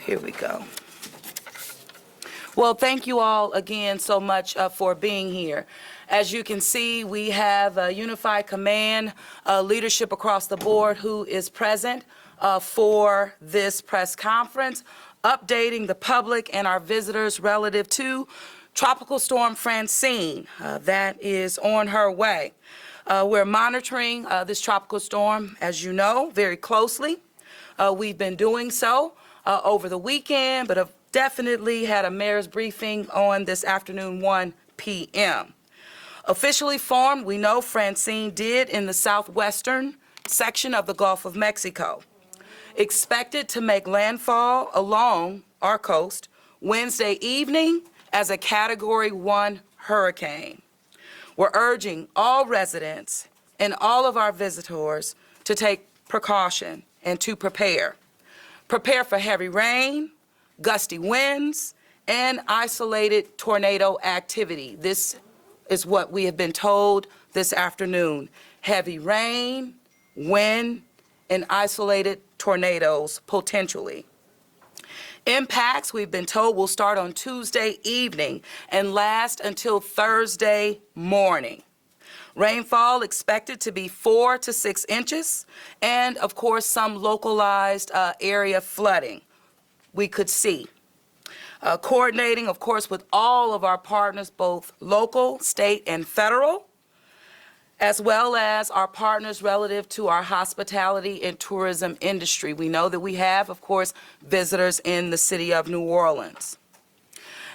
Here we go. Well, thank you all again so much for being here. As you can see, we have a unified command leadership across the board who is present for this press conference, updating the public and our visitors relative to Tropical Storm Francine. That is on her way. We're monitoring this tropical storm, as you know, very closely. We've been doing so over the weekend, but have definitely had a mayor's briefing on this afternoon, 1 p.m. Officially formed, we know Francine did in the southwestern section of the Gulf of Mexico. Expected to make landfall along our coast Wednesday evening as a Category 1 hurricane. We're urging all residents and all of our visitors to take precaution and to prepare. Prepare for heavy rain, gusty winds, and isolated tornado activity. This is what we have been told this afternoon. Heavy rain, wind, and isolated tornadoes potentially. Impacts, we've been told, will start on Tuesday evening and last until Thursday morning. Rainfall expected to be 4 to 6 inches, and of course some localized area flooding we could see. Coordinating, of course, with all of our partners, both local, state, and federal, as well as our partners relative to our hospitality and tourism industry. We know that we have, of course, visitors in the city of New Orleans.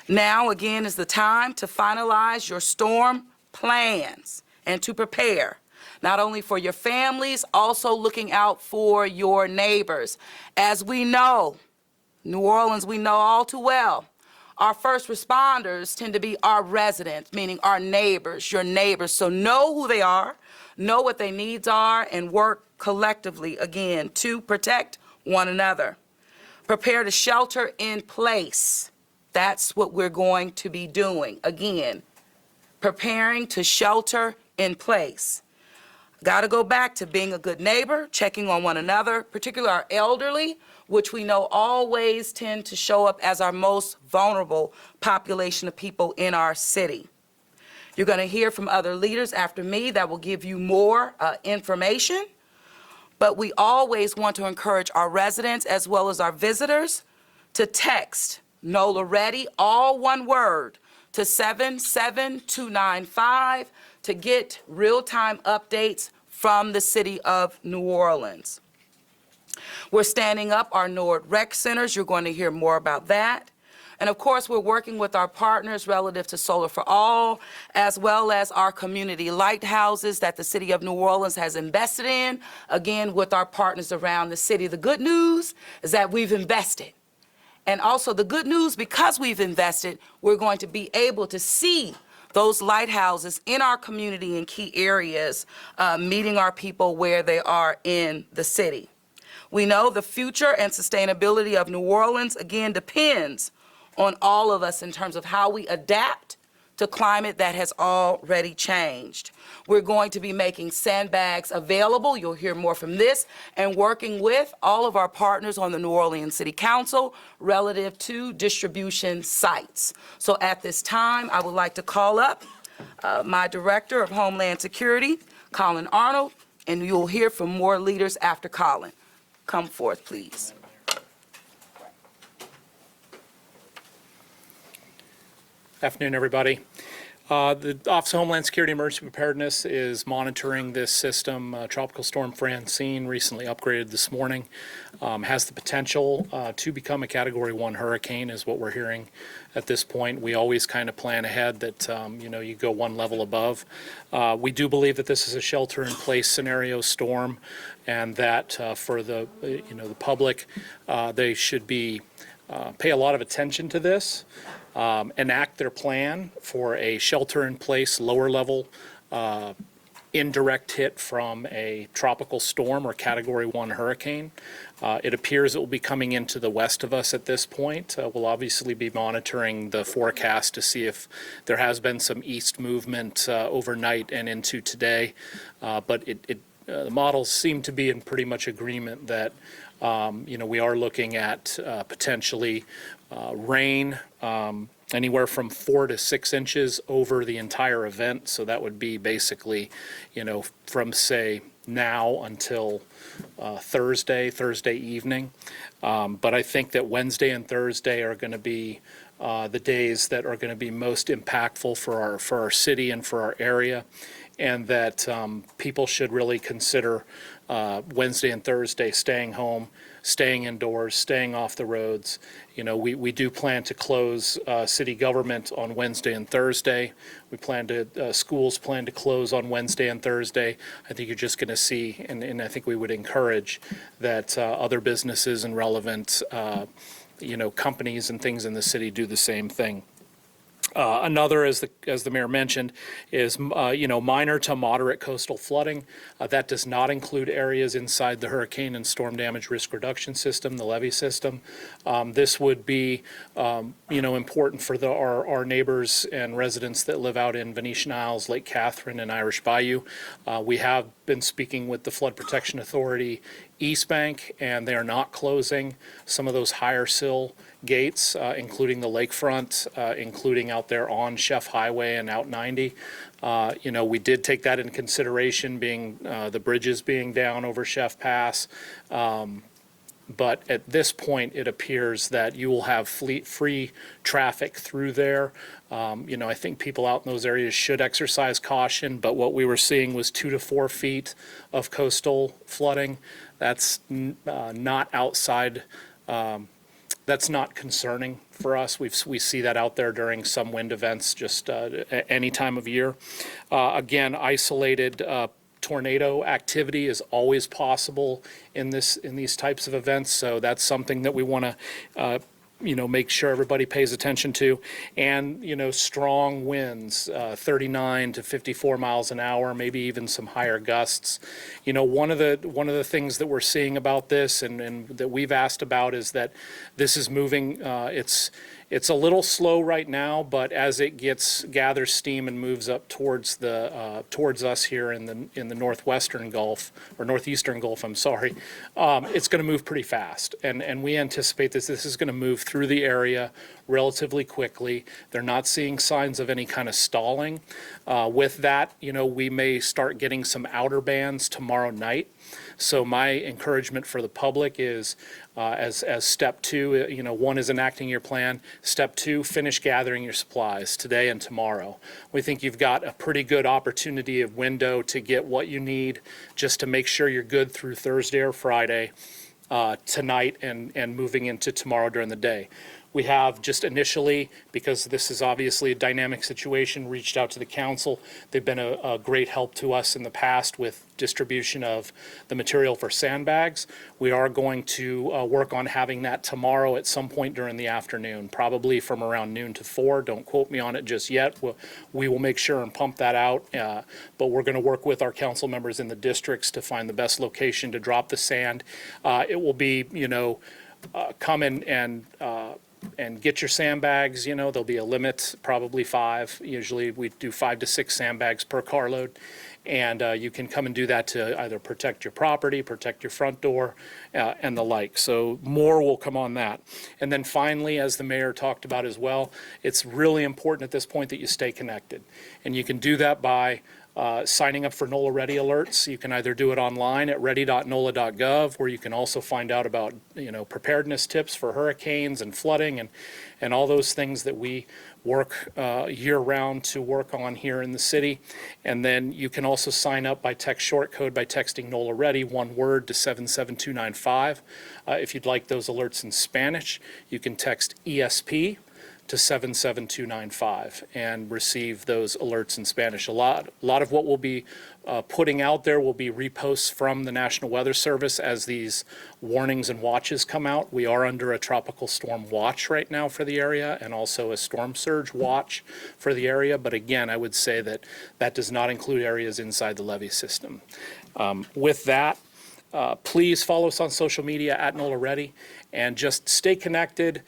Now, again, is the time to finalize your storm plans and to prepare, not only for your families, also looking out for your neighbors. As we know, New Orleans, we know all too well, our first responders tend to be our residents, meaning our neighbors, your neighbors. So know who they are, know what their needs are, and work collectively, again, to protect one another. Prepare to shelter in place. That's what we're going to be doing. Again, preparing to shelter in place. Got to go back to being a good neighbor, checking on one another, particularly our elderly, which we know always tend to show up as our most vulnerable population of people in our city. You're going to hear from other leaders after me that will give you more information, but we always want to encourage our residents as well as our visitors to text NOLA READY, all one word, to 77295 to get real-time updates from the city of New Orleans. We're standing up our NORD rec centers. You're going to hear more about that. And of course, we're working with our partners relative to Solar for All, as well as our community lighthouses that the city of New Orleans has invested in, again, with our partners around the city. The good news is that we've invested. And also the good news, because we've invested, we're going to be able to see those lighthouses in our community in key areas, meeting our people where they are in the city. We know the future and sustainability of New Orleans, again, depends on all of us in terms of how we adapt to climate that has already changed. We're going to be making sandbags available. You'll hear more from this, and working with all of our partners on the New Orleans City Council relative to distribution sites. So at this time, I would like to call up my Director of Homeland Security, Colin Arnold, and you'll hear from more leaders after Colin. Come forth, please. Afternoon, everybody. The Office of Homeland Security Emergency Preparedness is monitoring this system. Tropical Storm Francine, recently upgraded this morning, has the potential to become a Category 1 hurricane, is what we're hearing at this point. We always kind of plan ahead that, you go one level above. We do believe that this is a shelter-in-place scenario storm, and that for the, the public, they should be pay a lot of attention to this. Enact their plan for a shelter-in-place, lower-level indirect hit from a tropical storm or Category 1 hurricane. It appears it will be coming into the west of us at this point. We'll obviously be monitoring the forecast to see if there has been some east movement overnight and into today. But the models seem to be in pretty much agreement that We are looking at potentially rain anywhere from 4 to 6 inches over the entire event. So that would be basically, from say now until Thursday evening. But I think that Wednesday and Thursday are going to be the days that are going to be most impactful for our city and for our area, and that people should really consider Wednesday and Thursday staying home, staying indoors, staying off the roads. We do plan to close city government on Wednesday and Thursday. Schools plan to close on Wednesday and Thursday. I think you're just going to see, and I think we would encourage that other businesses and relevant companies and things in the city do the same thing. Another, as the mayor mentioned, is minor to moderate coastal flooding. That does not include areas inside the hurricane and storm damage risk reduction system, the levee system. This would be important for our neighbors and residents that live out in Venetian Isles, Lake Catherine, and Irish Bayou. We have been speaking with the Flood Protection Authority East Bank, and they are not closing some of those higher sill gates, including the lakefront, including out there on Chef Highway and out 90. We did take that into consideration, being the bridges being down over Chef Pass. But at this point, it appears that you will have free traffic through there. I think people out in those areas should exercise caution, but what we were seeing was 2 to 4 feet of coastal flooding. That's not outside. That's not concerning for us. We see that out there during some wind events just any time of year. Again, isolated tornado activity is always possible in these types of events, so that's something that we want to make sure everybody pays attention to. And strong winds, 39 to 54 miles an hour, maybe even some higher gusts. One of the things that we're seeing about this and that we've asked about is that this is moving. It's a little slow right now, but as it gathers steam and moves up towards us here in the northwestern Gulf, or northeastern Gulf, I'm sorry, it's going to move pretty fast, and we anticipate this is going to move through the area relatively quickly. They're not seeing signs of any kind of stalling. With that, we may start getting some outer bands tomorrow night. So my encouragement for the public is, as step 2, one is enacting your plan. Step 2, finish gathering your supplies today and tomorrow. We think you've got a pretty good opportunity of window to get what you need just to make sure you're good through Thursday or Friday, tonight and moving into tomorrow during the day. We have just initially, because this is obviously a dynamic situation, reached out to the council. They've been a great help to us in the past with distribution of the material for sandbags. We are going to work on having that tomorrow at some point during the afternoon, probably from around noon to 4. Don't quote me on it just yet. We will make sure and pump that out, but we're going to work with our council members in the districts to find the best location to drop the sand. It will be, come in and get your sandbags. There'll be a limit, probably 5. Usually we do 5 to 6 sandbags per carload. And you can come and do that to either protect your property, protect your front door, and the like. So more will come on that. And then finally, as the mayor talked about as well, it's really important at this point that you stay connected. And you can do that by signing up for NOLA Ready alerts. You can either do it online at ready.nola.gov, where you can also find out about preparedness tips for hurricanes and flooding and all those things that we work year-round to work on here in the city. And then you can also sign up by text short code by texting NOLA Ready, one word, to 77295. If you'd like those alerts in Spanish, you can text ESP to 77295 and receive those alerts in Spanish. A lot of what we'll be putting out there will be reposts from the National Weather Service as these warnings and watches come out. We are under a tropical storm watch right now for the area, and also a storm surge watch for the area. But again, I would say that that does not include areas inside the levee system. With that, please follow us on social media at NOLA Ready, and just stay connected.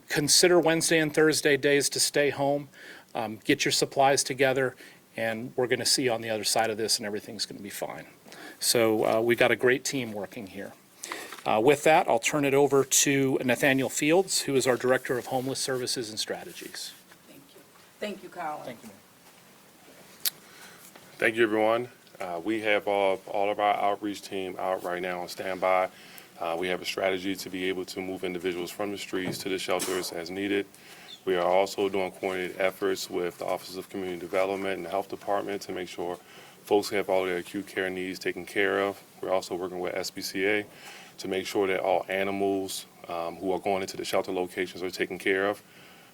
Consider Wednesday and Thursday days to stay home, get your supplies together, and we're going to see you on the other side of this, and everything's going to be fine. So we've got a great team working here. With that, I'll turn it over to Nathaniel Fields, who is our Director of Homeless Services and Strategies. Thank you. Thank you, Colin. Thank you, ma'am. Thank you, everyone. We have all of our outreach team out right now on standby. We have a strategy to be able to move individuals from the streets to the shelters as needed. We are also doing coordinated efforts with the Office of Community Development and the Health Department to make sure folks have all their acute care needs taken care of. We're also working with SPCA to make sure that all animals who are going into the shelter locations are taken care of.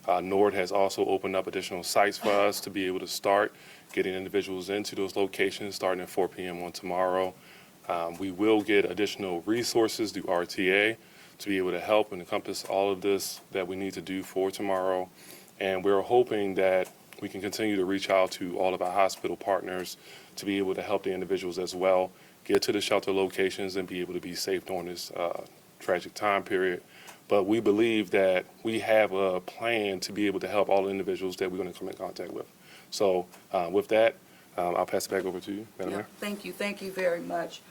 NORD has also opened up additional sites for us to be able to start getting individuals into those locations starting at 4 p.m. on tomorrow. We will get additional resources through RTA to be able to help and encompass all of this that we need to do for tomorrow. And we're hoping that we can continue to reach out to all of our hospital partners to be able to help the individuals as well get to the shelter locations and be able to be safe during this tragic time period. But we believe that we have a plan to be able to help all the individuals that we're going to come in contact with. So with that, I'll pass it back over to you, Madam Mayor. Thank you. Thank you very much,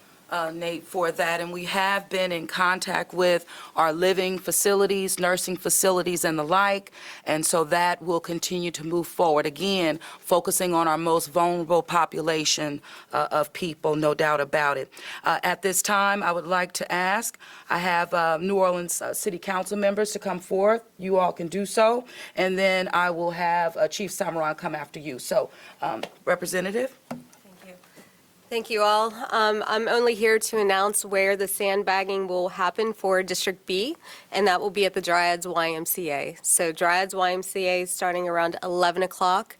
Nate, for that. And we have been in contact with our living facilities, nursing facilities, and the like. And so that will continue to move forward. Again, focusing on our most vulnerable population of people, no doubt about it. At this time, I would like to ask, I have New Orleans City Council members to come forth. You all can do so. And then I will have Chief Samaran come after you. So, Representative? Thank you all. I'm only here to announce where the sandbagging will happen for District B, and that will be at the Dryads YMCA. So Dryads YMCA starting around 11 o'clock,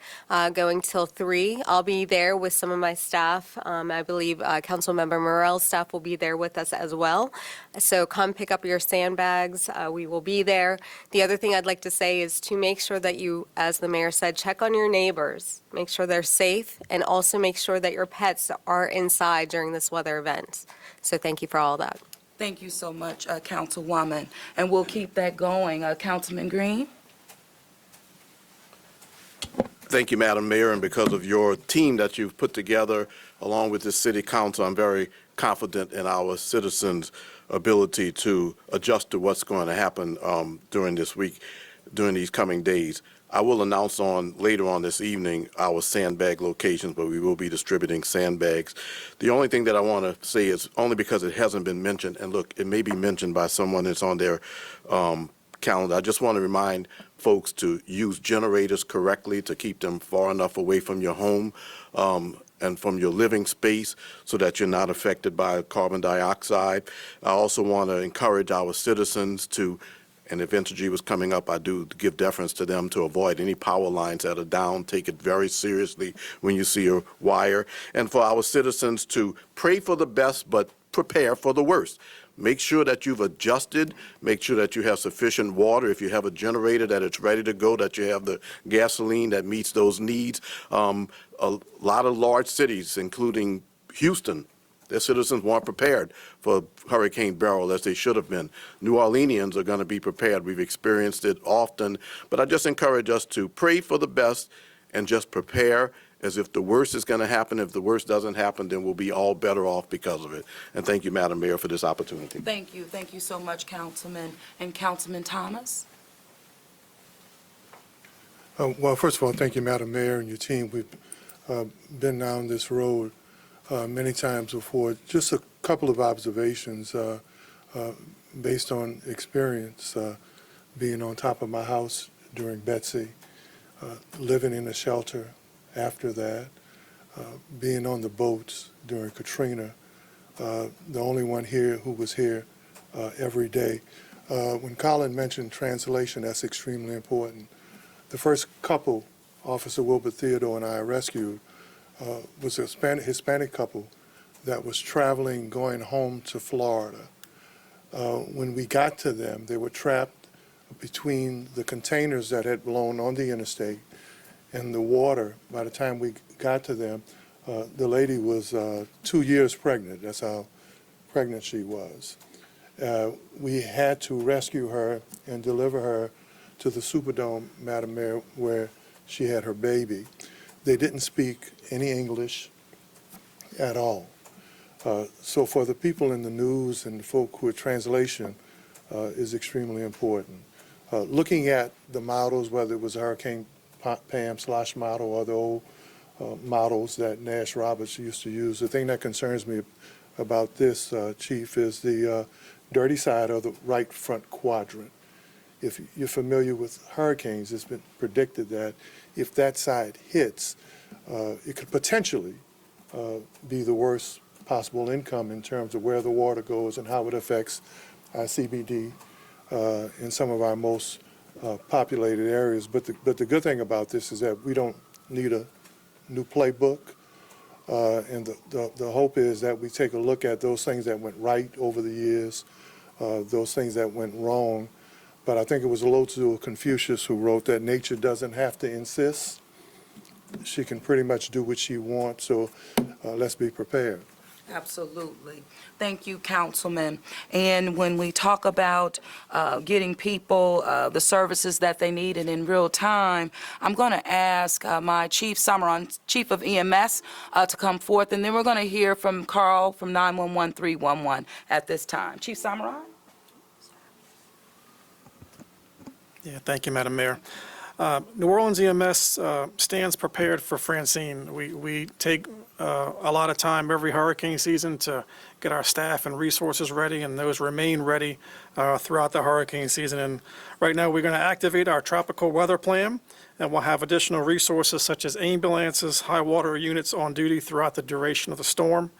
going till 3. I'll be there with some of my staff. I believe Councilmember Morell's staff will be there with us as well. So come pick up your sandbags. We will be there. The other thing I'd like to say is to make sure that you, as the mayor said, check on your neighbors, make sure they're safe, and also make sure that your pets are inside during this weather event. So thank you for all that. Thank you so much, Councilwoman. And we'll keep that going. Councilman Green? Thank you, Madam Mayor, and because of your team that you've put together along with the City Council, I'm very confident in our citizens' ability to adjust to what's going to happen during this week, during these coming days. I will announce later on this evening our sandbag locations, but we will be distributing sandbags. The only thing that I want to say is only because it hasn't been mentioned, and look, it may be mentioned by someone that's on their calendar. I just want to remind folks to use generators correctly, to keep them far enough away from your home and from your living space so that you're not affected by carbon dioxide. I also want to encourage our citizens to, and if Entergy was coming up, I do give deference to them to avoid any power lines that are down. Take it very seriously when you see a wire. And for our citizens to pray for the best, but prepare for the worst. Make sure that you've adjusted. Make sure that you have sufficient water. If you have a generator, that it's ready to go, that you have the gasoline that meets those needs. A lot of large cities, including Houston, their citizens weren't prepared for Hurricane Beryl as they should have been. New Orleanians are going to be prepared. We've experienced it often. But I just encourage us to pray for the best and just prepare as if the worst is going to happen. If the worst doesn't happen, then we'll be all better off because of it. And thank you, Madam Mayor, for this opportunity. Thank you. Thank you so much, Councilman. And Councilman Thomas? Well, first of all, thank you, Madam Mayor, and your team. We've been down this road many times before. Just a couple of observations based on experience, being on top of my house during Betsy, living in a shelter after that, being on the boats during Katrina, the only one here who was here every day. When Colin mentioned translation, that's extremely important. The first couple Officer Wilbert Theodore and I rescued was a Hispanic couple that was traveling, going home to Florida. When we got to them, they were trapped between the containers that had blown on the interstate and the water. By the time we got to them, the lady was 2 years pregnant. That's how pregnant she was. We had to rescue her and deliver her to the Superdome, Madam Mayor, where she had her baby. They didn't speak any English at all. So for the people in the news and the folk who are translation is extremely important. Looking at the models, whether it was Hurricane Pam / model or the old models that Nash Roberts used to use, the thing that concerns me about this, Chief, is the dirty side of the right front quadrant. If you're familiar with hurricanes, it's been predicted that if that side hits, it could potentially be the worst possible income in terms of where the water goes and how it affects our CBD in some of our most populated areas. But the good thing about this is that we don't need a new playbook. And the hope is that we take a look at those things that went right over the years, those things that went wrong. But I think it was LaToya Confucius who wrote that nature doesn't have to insist. She can pretty much do what she wants, so let's be prepared. Absolutely. Thank you, Councilman. And when we talk about getting people the services that they need and in real time, I'm going to ask my Chief Samaran, Chief of EMS, to come forth, and then we're going to hear from Carl from 911-311 at this time. Chief Samaran? Yeah, thank you, Madam Mayor. New Orleans EMS stands prepared for Francine. We take a lot of time every hurricane season to get our staff and resources ready, and those remain ready throughout the hurricane season. And right now, we're going to activate our tropical weather plan, and we'll have additional resources such as ambulances, high water units on duty throughout the duration of the storm.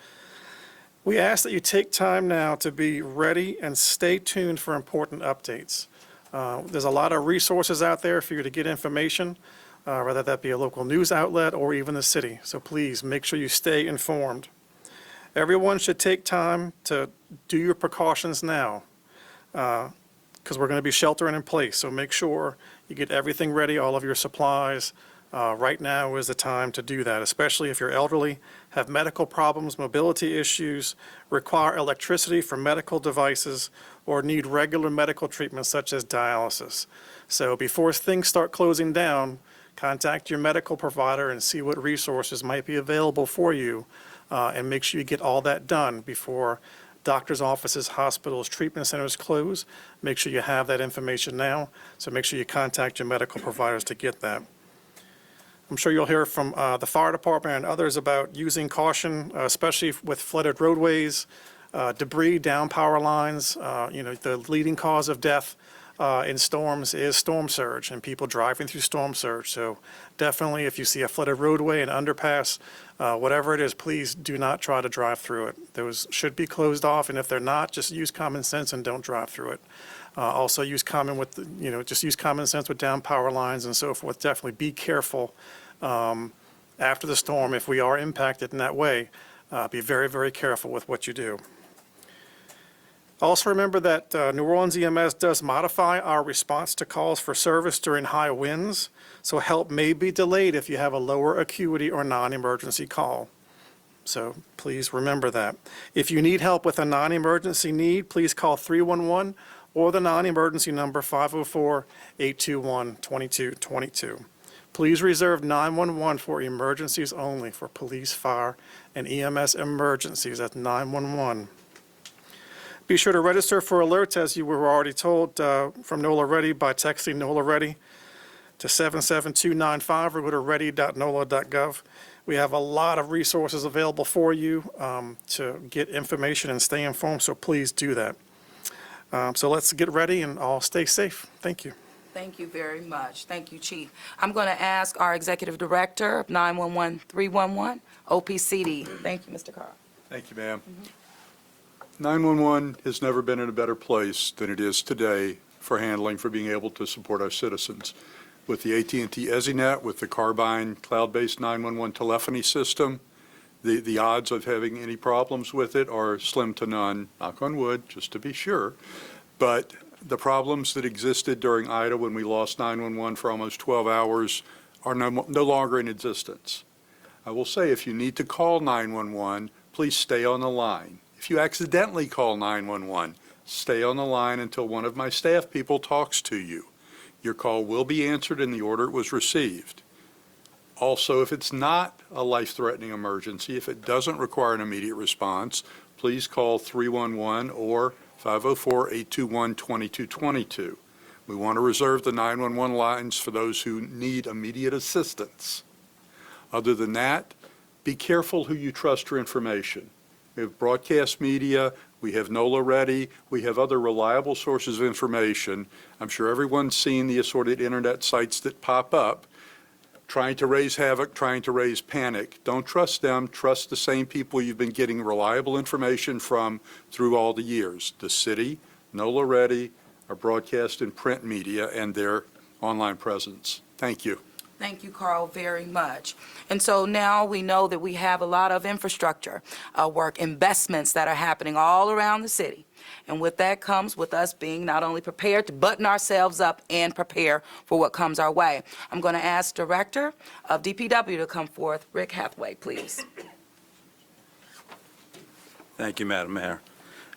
We ask that you take time now to be ready and stay tuned for important updates. There's a lot of resources out there for you to get information, whether that be a local news outlet or even the city. So please make sure you stay informed. Everyone should take time to do your precautions now, because we're going to be sheltering in place. So make sure you get everything ready, all of your supplies. Right now is the time to do that, especially if you're elderly, have medical problems, mobility issues, require electricity for medical devices, or need regular medical treatment such as dialysis. So before things start closing down, contact your medical provider and see what resources might be available for you, and make sure you get all that done before doctors' offices, hospitals, treatment centers close. Make sure you have that information now, so make sure you contact your medical providers to get that. I'm sure you'll hear from the fire department and others about using caution, especially with flooded roadways, debris down power lines. The leading cause of death in storms is storm surge and people driving through storm surge. So definitely, if you see a flooded roadway, an underpass, whatever it is, please do not try to drive through it. Those should be closed off, and if they're not, just use common sense and don't drive through it. Also use just use common sense with down power lines and so forth. Definitely be careful after the storm. If we are impacted in that way, be very, very careful with what you do. Also remember that New Orleans EMS does modify our response to calls for service during high winds, so help may be delayed if you have a lower acuity or non-emergency call. So please remember that. If you need help with a non-emergency need, please call 311 or the non-emergency number 504-821-2222. Please reserve 911 for emergencies only, for police, fire, and EMS emergencies at 911. Be sure to register for alerts, as you were already told, from NOLA Ready by texting NOLA Ready to 77295 or go to ready.nola.gov. We have a lot of resources available for you to get information and stay informed, so please do that. So let's get ready and all stay safe. Thank you. Thank you very much. Thank you, Chief. I'm going to ask our Executive Director of 911-311, OPCD. Thank you, Mr. Carl. Thank you, ma'am. 911 has never been in a better place than it is today for being able to support our citizens. With the AT&T EZNet, with the Carbine cloud-based 911 telephony system, the odds of having any problems with it are slim to none, knock on wood, just to be sure. But the problems that existed during Ida when we lost 911 for almost 12 hours are no longer in existence. I will say, if you need to call 911, please stay on the line. If you accidentally call 911, stay on the line until one of my staff people talks to you. Your call will be answered in the order it was received. Also, if it's not a life-threatening emergency, if it doesn't require an immediate response, please call 311 or 504-821-2222. We want to reserve the 911 lines for those who need immediate assistance. Other than that, be careful who you trust for information. We have broadcast media, we have NOLA Ready, we have other reliable sources of information. I'm sure everyone's seen the assorted internet sites that pop up, trying to raise havoc, trying to raise panic. Don't trust them. Trust the same people you've been getting reliable information from through all the years. The city, NOLA Ready, our broadcast and print media, and their online presence. Thank you. Thank you, Carl, very much. And so now we know that we have a lot of infrastructure work, investments that are happening all around the city. And with that comes with us being not only prepared to button ourselves up and prepare for what comes our way. I'm going to ask Director of DPW to come forth. Rick Hathaway, please. Thank you, Madam Mayor.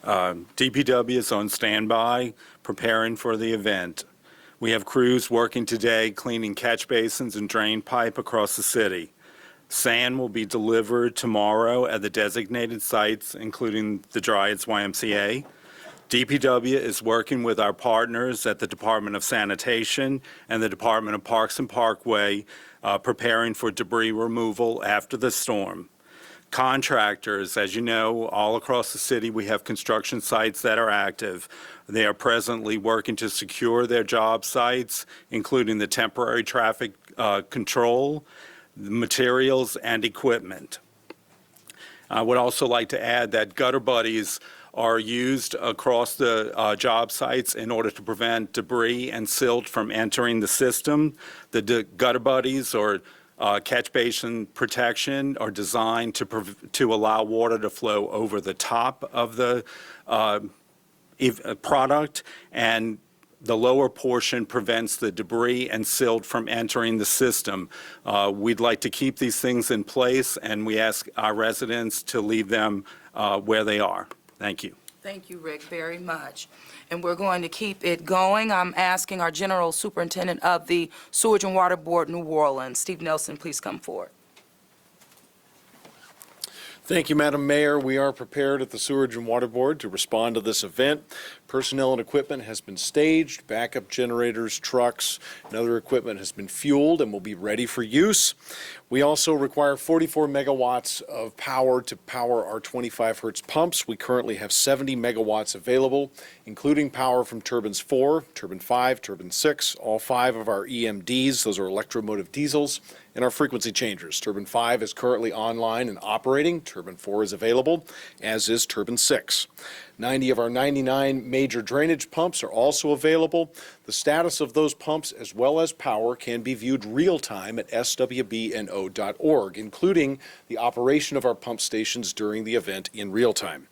DPW is on standby, preparing for the event. We have crews working today cleaning catch basins and drain pipe across the city. Sand will be delivered tomorrow at the designated sites, including the Dryads YMCA. DPW is working with our partners at the Department of Sanitation and the Department of Parks and Parkway, preparing for debris removal after the storm. Contractors, as you know, all across the city, we have construction sites that are active. They are presently working to secure their job sites, including the temporary traffic control, the materials, and equipment. I would also like to add that gutter buddies are used across the job sites in order to prevent debris and silt from entering the system. The gutter buddies or catch basin protection are designed to allow water to flow over the top of the product, and the lower portion prevents the debris and silt from entering the system. We'd like to keep these things in place, and we ask our residents to leave them where they are. Thank you. Thank you, Rick, very much. And we're going to keep it going. I'm asking our General Superintendent of the Sewage and Water Board, New Orleans, Steve Nelson, please come forward. Thank you, Madam Mayor. We are prepared at the Sewage and Water Board to respond to this event. Personnel and equipment has been staged, backup generators, trucks, and other equipment has been fueled and will be ready for use. We also require 44 megawatts of power to power our 25 hertz pumps. We currently have 70 megawatts available, including power from turbines 4, turbine 5, turbine 6, all 5 of our EMDs, those are electromotive diesels, and our frequency changers. Turbine 5 is currently online and operating. Turbine 4 is available, as is turbine 6. 90 of our 99 major drainage pumps are also available. The status of those pumps, as well as power, can be viewed real-time at swbno.org, including the operation of our pump stations during the event in real time.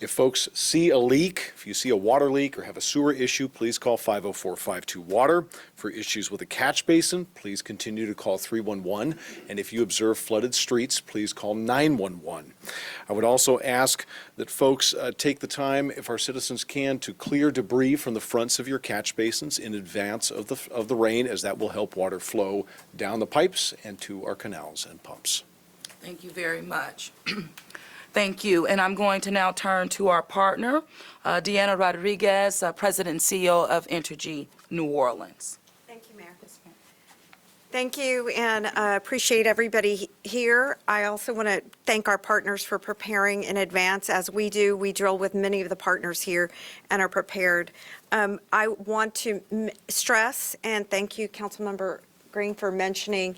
If folks see a leak, if you see a water leak or have a sewer issue, please call 504-52-WATER. For issues with a catch basin, please continue to call 311. And if you observe flooded streets, please call 911. I would also ask that folks take the time, if our citizens can, to clear debris from the fronts of your catch basins in advance of the rain, as that will help water flow down the pipes and to our canals and pumps. Thank you very much. Thank you. And I'm going to now turn to our partner, Deanna Rodriguez, President and CEO of Entergy New Orleans. Thank you, Mayor. Thank you, and appreciate everybody here. I also want to thank our partners for preparing in advance. As we do, we drill with many of the partners here and are prepared. I want to stress and thank you, Councilmember Green, for mentioning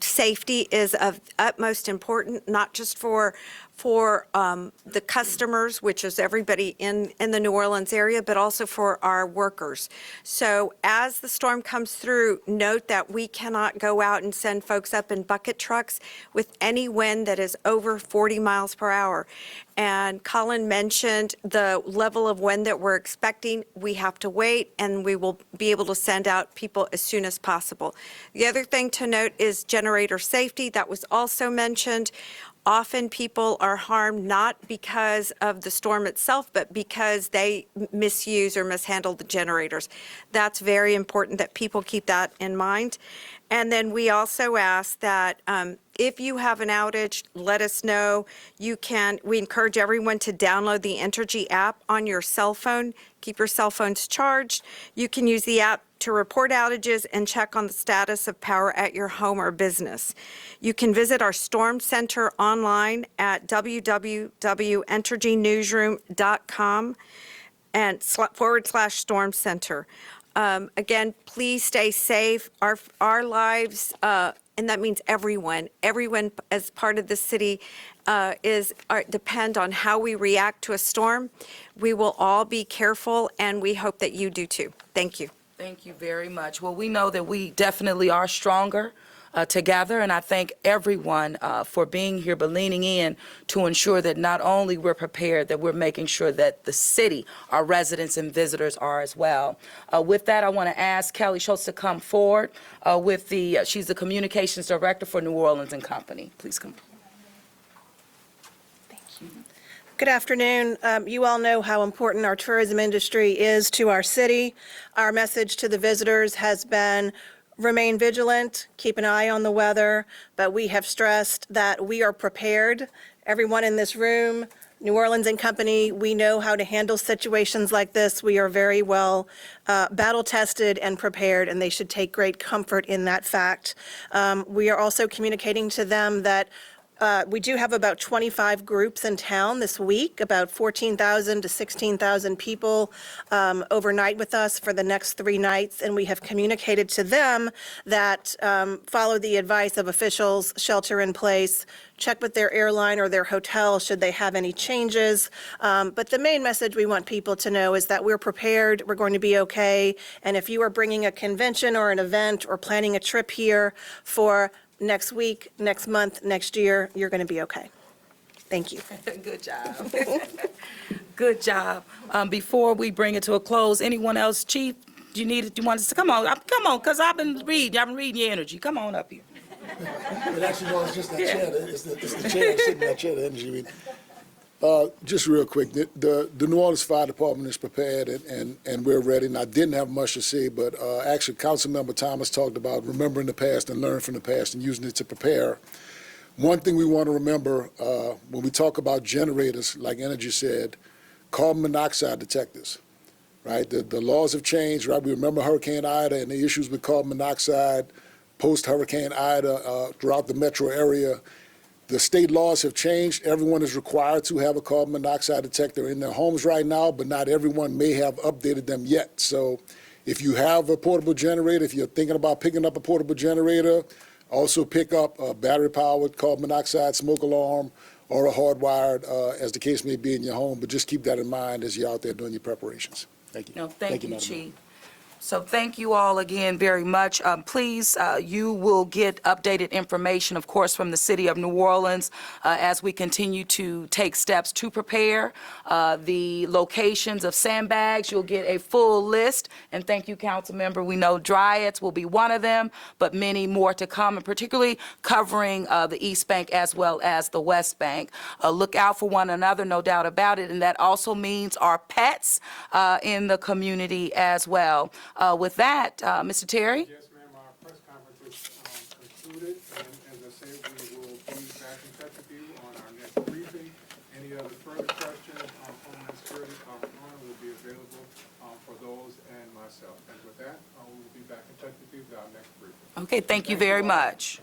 safety is of utmost importance, not just for the customers, which is everybody in the New Orleans area, but also for our workers. So as the storm comes through, note that we cannot go out and send folks up in bucket trucks with any wind that is over 40 miles per hour. And Colin mentioned the level of wind that we're expecting. We have to wait, and we will be able to send out people as soon as possible. The other thing to note is generator safety. That was also mentioned. Often people are harmed not because of the storm itself, but because they misuse or mishandle the generators. That's very important that people keep that in mind. And then we also ask that if you have an outage, let us know. We encourage everyone to download the Entergy app on your cell phone. Keep your cell phones charged. You can use the app to report outages and check on the status of power at your home or business. You can visit our Storm Center online at www.entergynewsroom.com and /Storm Center. Again, please stay safe. Our lives, and that means everyone as part of the city depend on how we react to a storm. We will all be careful, and we hope that you do too. Thank you. Thank you very much. Well, we know that we definitely are stronger together, and I thank everyone for being here, but leaning in to ensure that not only we're prepared, that we're making sure that the city, our residents and visitors are as well. With that, I want to ask Kelly Schultz to come forward she's the Communications Director for New Orleans and Company. Please come. Good afternoon. You all know how important our tourism industry is to our city. Our message to the visitors has been remain vigilant, keep an eye on the weather, but we have stressed that we are prepared. Everyone in this room, New Orleans and Company, we know how to handle situations like this. We are very well battle-tested and prepared, and they should take great comfort in that fact. We are also communicating to them that we do have about 25 groups in town this week, about 14,000 to 16,000 people overnight with us for the next 3 nights, and we have communicated to them that follow the advice of officials, shelter in place, check with their airline or their hotel should they have any changes. But the main message we want people to know is that we're prepared, we're going to be okay, and if you are bringing a convention or an event or planning a trip here for next week, next month, next year, you're going to be okay. Thank you. Good job. Good job. Before we bring it to a close, anyone else, Chief, you want us to come on, because I've been reading your energy. Come on up here. But actually, no, it's just that chair. It's the chair sitting in that chair, the energy reading. Just real quick, the New Orleans Fire Department is prepared and we're ready. And I didn't have much to say, but actually Councilmember Thomas talked about remembering the past and learning from the past and using it to prepare. One thing we want to remember when we talk about generators, like Energy said, carbon monoxide detectors, right? The laws have changed, right? We remember Hurricane Ida and the issues with carbon monoxide post-Hurricane Ida throughout the metro area. The state laws have changed. Everyone is required to have a carbon monoxide detector in their homes right now, but not everyone may have updated them yet. So if you have a portable generator, if you're thinking about picking up a portable generator, also pick up a battery-powered carbon monoxide smoke alarm or a hardwired, as the case may be in your home. But just keep that in mind as you're out there doing your preparations. Thank you. No, thank you, Madam Chief. Mayor. So thank you all again very much. Please, you will get updated information, of course, from the city of New Orleans as we continue to take steps to prepare. The locations of sandbags, you'll get a full list. And thank you, Council Member. We know Dryads will be one of them, but many more to come, and particularly covering the East Bank as well as the West Bank. Look out for one another, no doubt about it. And that also means our pets in the community as well. With that, Mr. Terry? Yes, ma'am, our press conference is concluded, and as I said, we will be back in touch with you on our next briefing. Any other further questions on Homeland Security, our owner will be available for those and myself. And with that, we will be back in touch with you with our next briefing. Okay, thank you very much.